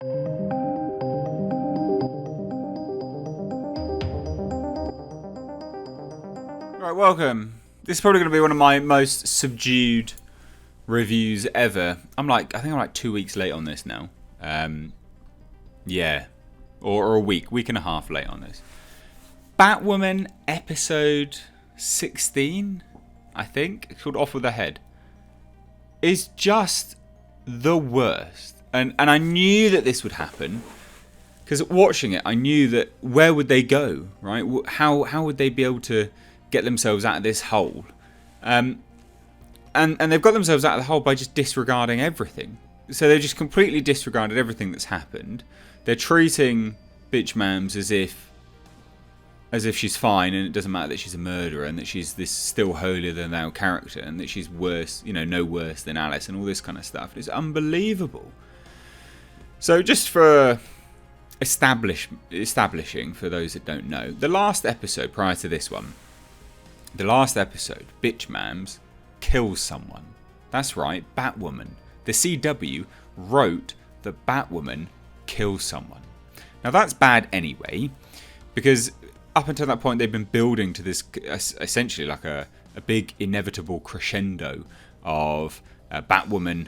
Right, welcome. This is probably going to be one of my most subdued reviews ever. I think I'm like 2 weeks late on this now. Yeah, or a week and a half late on this. Batwoman episode 16, I think, it's called Off With Her Head, is just the worst. And I knew that this would happen. Because watching it, I knew that where would they go, right? How would they be able to get themselves out of this hole? And they've got themselves out of the hole by just disregarding everything. So they've just completely disregarded everything that's happened. They're treating Bitch Mams as if she's fine, and it doesn't matter that she's a murderer, and that she's this still holier than thou character, and that she's worse, no worse than Alice, and all this kind of stuff. It's unbelievable. So just for establishing for those that don't know, the last episode prior to this one, Bitch Mams kills someone. That's right, Batwoman. The CW wrote that Batwoman kills someone. Now that's bad anyway, because up until that point they've been building to this essentially like a big inevitable crescendo of Batwoman,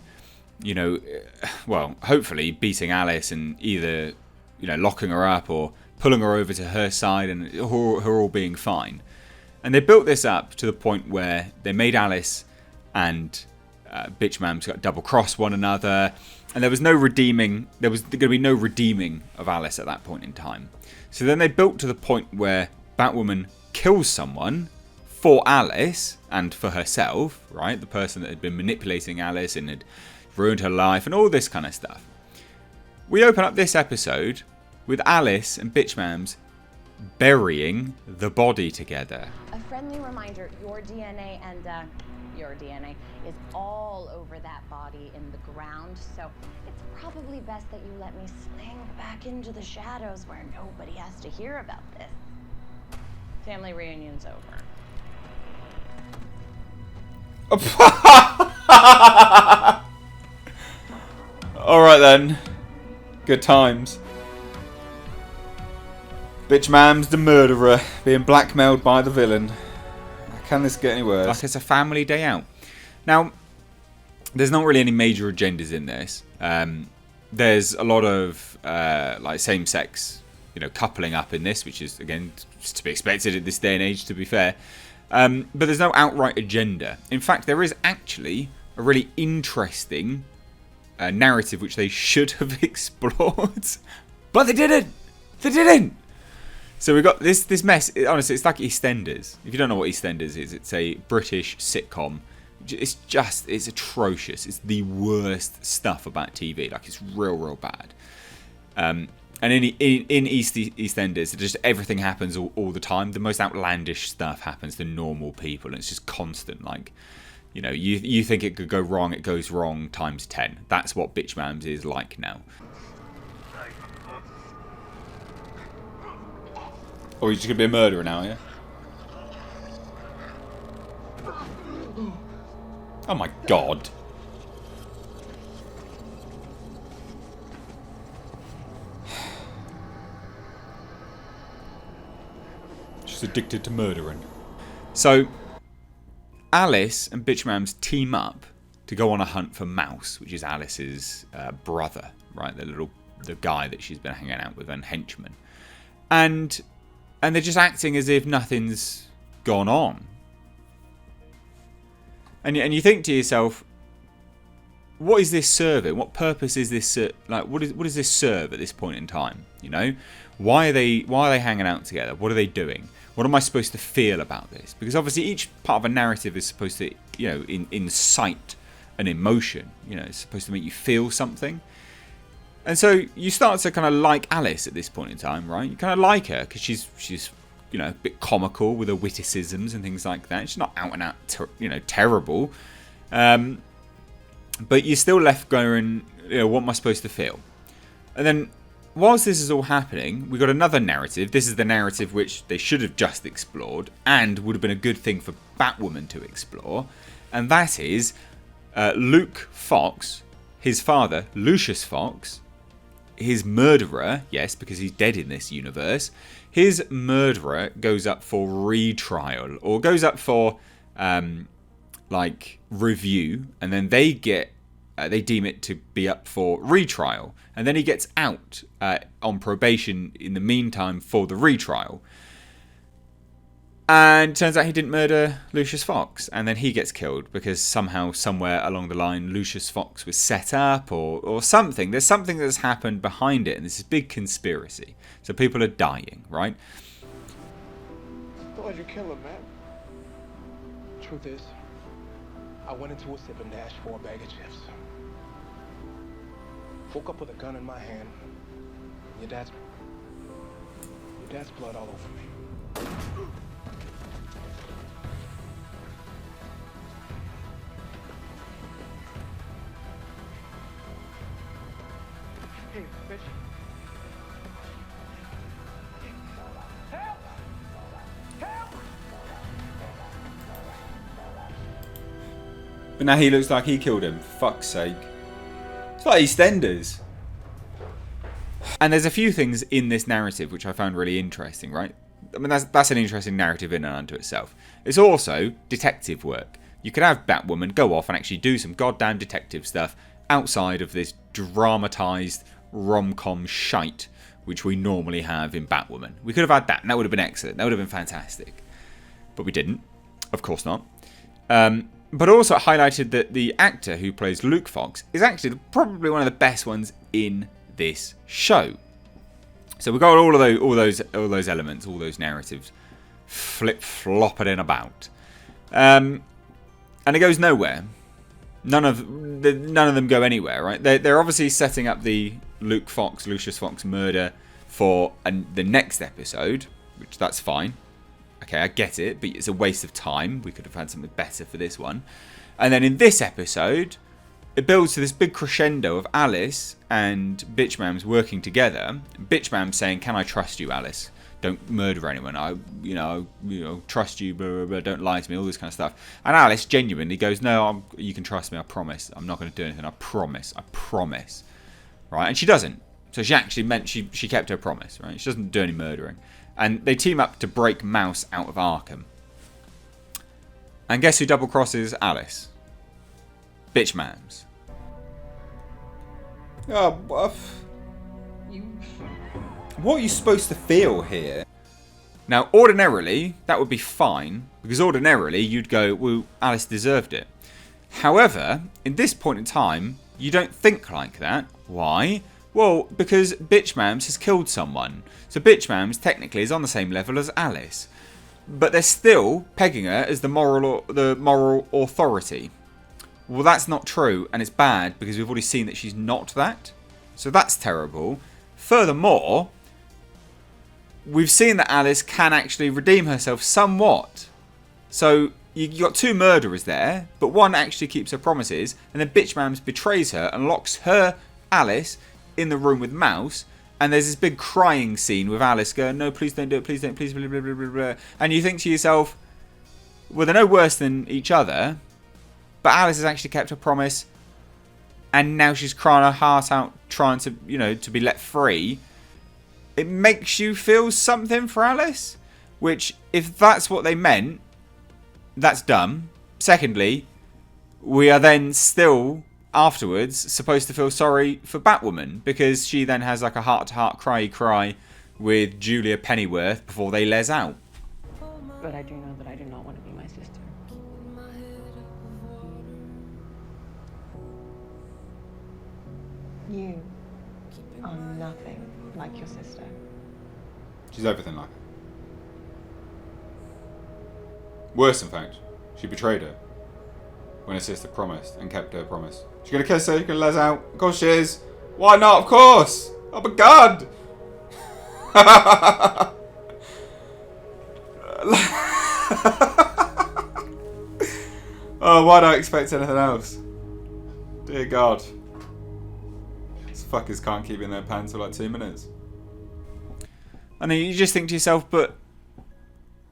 hopefully beating Alice and either locking her up or pulling her over to her side, and her all being fine. And they built this up to the point where they made Alice and Bitch Mams got double cross one another, and there was no redeeming. There was going to be no redeeming of Alice at that point in time. So then they built to the point where Batwoman kills someone for Alice and for herself, right? The person that had been manipulating Alice and had ruined her life and all this kind of stuff. We open up this episode with Alice and Bitch Mams burying the body together. A friendly reminder, your DNA is all over that body in the ground, so it's probably best that you let me sling back into the shadows where nobody has to hear about this. Family reunion's over. Alright then. Good times. Bitch Mams, the murderer, being blackmailed by the villain. Can this get any worse? Like it's a family day out. Now, there's not really any major agendas in this. There's a lot of same-sex, coupling up in this, which is again to be expected at this day and age, to be fair. But there's no outright agenda. In fact, there is actually a really interesting narrative which they should have explored, but they didn't. They didn't. So we got this mess. Honestly, it's like EastEnders. If you don't know what EastEnders is, it's a British sitcom. It's atrocious. It's the worst stuff about TV. Like, it's real bad. And in EastEnders, just everything happens all the time. The most outlandish stuff happens to normal people, and it's just constant. Like, you think it could go wrong, it goes wrong times 10. That's what Bitch Mams is like now. Oh, you're just going to be a murderer now, yeah? Oh my god. She's addicted to murdering. So, Alice and Bitch Mams team up to go on a hunt for Mouse, which is Alice's brother, right? The guy that she's been hanging out with, and henchman. And they're just acting as if nothing's gone on. And you think to yourself, what is this serving? What purpose is this? What does this serve at this point in time? Why are they hanging out together? What are they doing? What am I supposed to feel about this? Because obviously each part of a narrative is supposed to, incite an emotion. It's supposed to make you feel something. And so you start to kind of like Alice at this point in time, right? You kind of like her because she's a bit comical with her witticisms and things like that. She's not out and out, terrible. But you're still left going, what am I supposed to feel? And then, whilst this is all happening, we've got another narrative. This is the narrative which they should have just explored and would have been a good thing for Batwoman to explore. And that is Luke Fox, his father, Lucius Fox, his murderer, yes, because he's dead in this universe, his murderer goes up for retrial, or goes up for like review, and then they deem it to be up for retrial, and then he gets out on probation in the meantime for the retrial. And turns out he didn't murder Lucius Fox, and then he gets killed because somehow, somewhere along the line, Lucius Fox was set up or something. There's something that's happened behind it, and this is a big conspiracy. So people are dying, right? Why'd you kill him, man? Truth is, I went into a sipping dash for a bag of chips. Woke up with a gun in my hand. Your dad's blood all over me. Hey, bitch. Help! Help! But now he looks like he killed him, for fuck's sake. It's like EastEnders. And there's a few things in this narrative which I found really interesting, right? I mean, that's an interesting narrative in and unto itself. It's also detective work. You could have Batwoman go off and actually do some goddamn detective stuff outside of this dramatised rom-com shite which we normally have in Batwoman. We could have had that, and that would have been excellent. That would have been fantastic. But we didn't. Of course not. But also it highlighted that the actor who plays Luke Fox is actually probably one of the best ones in this show. So we've got all those elements, all those narratives, flip-flopping about, and it goes nowhere. None of them go anywhere, right? They're obviously setting up the Lucius Fox murder for the next episode, which that's fine. Okay, I get it, but it's a waste of time. We could have had something better for this one. And then in this episode, it builds to this big crescendo of Alice and Bitchmams working together. Bitchmam saying, "Can I trust you, Alice? Don't murder anyone. I trust you. Blah, blah, blah, don't lie to me." All this kind of stuff. And Alice genuinely goes, "No, you can trust me. I promise. I'm not going to do anything. I promise. I promise." Right? And she doesn't. So she actually meant she kept her promise. Right? She doesn't do any murdering. And they team up to break Mouse out of Arkham. And guess who double crosses Alice? Bitchmams. Oh, what are you supposed to feel here? Now, ordinarily, that would be fine, because ordinarily you'd go, well, Alice deserved it. However, in this point in time, you don't think like that. Why? Well, because Bitchmams has killed someone. So Bitchmams technically is on the same level as Alice. But they're still pegging her as the moral authority. Well, that's not true, and it's bad because we've already seen that she's not that. So that's terrible. Furthermore, we've seen that Alice can actually redeem herself somewhat. So you got two murderers there, but one actually keeps her promises, and then Bitchmams betrays her and locks her, Alice, in the room with Mouse. And there's this big crying scene with Alice going, "No, please don't do it, please don't, please, blah, blah, blah, blah, blah." And you think to yourself, well, they're no worse than each other, but Alice has actually kept her promise, and now she's crying her heart out, trying to, to be let free. It makes you feel something for Alice, which, if that's what they meant, that's dumb. Secondly, we are then still afterwards supposed to feel sorry for Batwoman, because she then has like a heart-to-heart cry with Julia Pennyworth before they les out. But I do know that I do not want to be my sister. You are nothing like your sister. She's everything like her. Worse, in fact, she betrayed her when her sister promised and kept her promise. She's gonna kiss her, you're gonna let her out. Of course she is. Why not? Of course. Oh my god. Oh, why do I expect anything else? Dear God. These fuckers can't keep in their pants for like 2 minutes. And then you just think to yourself, but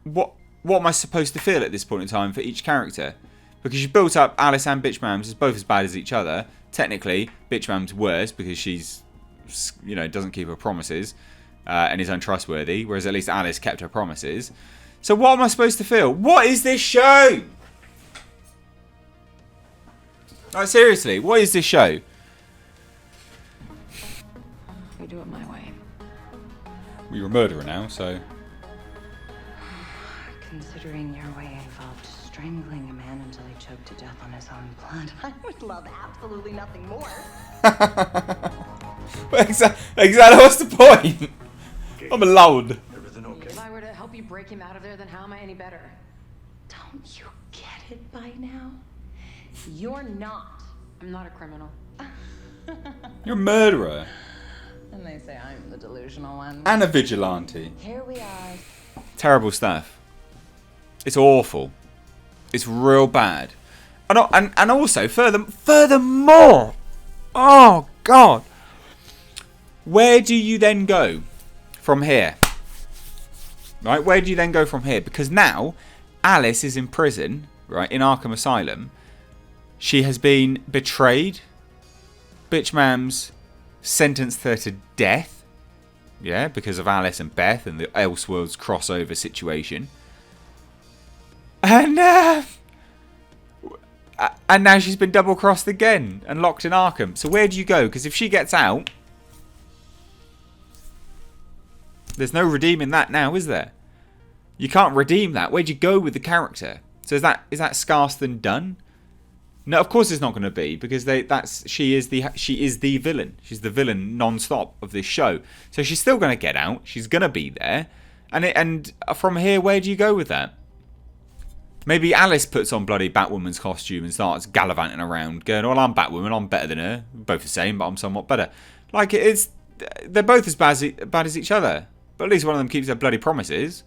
what am I supposed to feel at this point in time for each character? Because you built up Alice and Bitchmams as both as bad as each other. Technically, Bitchmams worse because she's you know, doesn't keep her promises and is untrustworthy, whereas at least Alice kept her promises. So what am I supposed to feel? What is this show? Like, seriously, what is this show? We do it my way. Well, you're a murderer now, so... Considering your way involved strangling a man until he choked to death on his own blood, I would love absolutely nothing more. Exactly, what's the point? I'm alone. Everything okay? If I were to help you break him out of there, then how am I any better? Don't you get it by now? You're not. I'm not a criminal. You're a murderer. And they say I'm the delusional one. And a vigilante. Here we are. Terrible stuff. It's awful. It's real bad. And also, furthermore, oh God, where do you then go from here? Right, where do you then go from here? Because now Alice is in prison, right, in Arkham Asylum. She has been betrayed. Bitch Mam's sentenced her to death. Yeah, because of Alice and Beth and the Elseworlds crossover situation. And now she's been double-crossed again and locked in Arkham. So where do you go? Because if she gets out, there's no redeeming that now, is there? You can't redeem that. Where'd you go with the character? So is that scarce than done? No, of course it's not going to be, because she is the villain. She's the villain non-stop of this show. So she's still going to get out. She's going to be there. And from here, where do you go with that? Maybe Alice puts on bloody Batwoman's costume and starts gallivanting around, going, "Well, I'm Batwoman. I'm better than her. We're both the same, but I'm somewhat better." Like, they're both as bad as each other. But at least one of them keeps their bloody promises.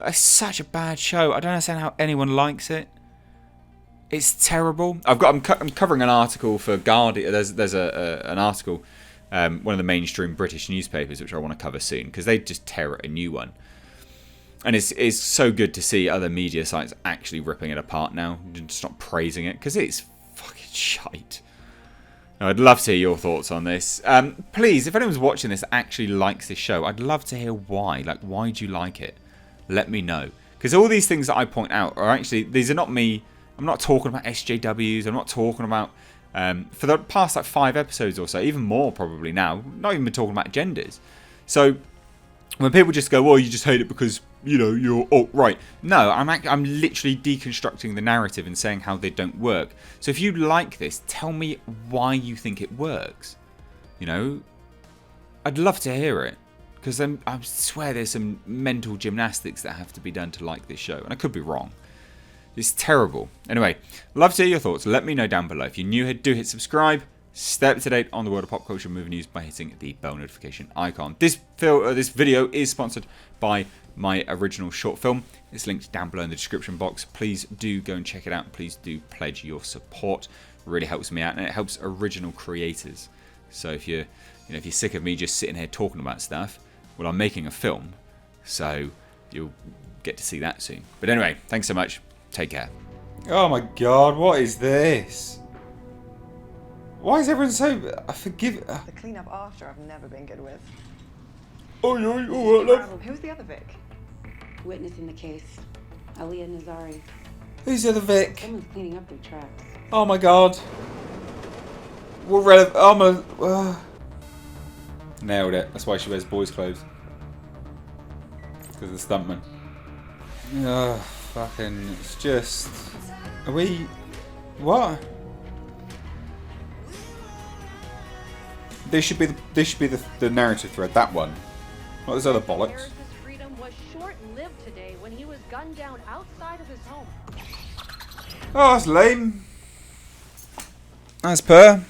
It's such a bad show. I don't understand how anyone likes it. It's terrible. I'm covering an article for Guardian. There's an article, one of the mainstream British newspapers, which I want to cover soon, because they just tear a new one. And it's so good to see other media sites actually ripping it apart now, just not praising it, because it's fucking shite. Now, I'd love to hear your thoughts on this. Please, if anyone's watching this that actually likes this show, I'd love to hear why. Like, why do you like it? Let me know. Because all these things that I point out are actually, these are not me. I'm not talking about SJWs. I'm not talking about, for the past like 5 episodes or so, even more probably now, not even been talking about genders. So when people just go, "Well, you just hate it because, you know, you're alt-right." No, I'm literally deconstructing the narrative and saying how they don't work. So if you like this, tell me why you think it works. You know, I'd love to hear it. Because I swear there's some mental gymnastics that have to be done to like this show. And I could be wrong. It's terrible. Anyway, love to hear your thoughts. Let me know down below. If you're new here, do hit subscribe. Stay up to date on the world of pop culture movie news by hitting the bell notification icon. This video is sponsored by my original short film. It's linked down below in the description box. Please do go and check it out. Please do pledge your support. It really helps me out, and it helps original creators. So if you're sick of me just sitting here talking about stuff, well, I'm making a film, so you'll get to see that soon. But anyway, thanks so much. Take care. Oh my God, what is this? Why is everyone so... The cleanup after I've never been good with. Oh, love. Who's the other Vic? Witness in the case, Aliyah Nazari. Who's the other Vic? Someone's cleaning up their tracks. Oh my God. What relevant? Oh my... Nailed it. That's why she wears boys' clothes. Because of the stuntman. Oh, fucking... It's just... Are we... What? This should be the narrative thread. That one. Not this other bollocks. Harris's freedom was short-lived today when he was gunned down outside of his home. Oh, that's lame. As per.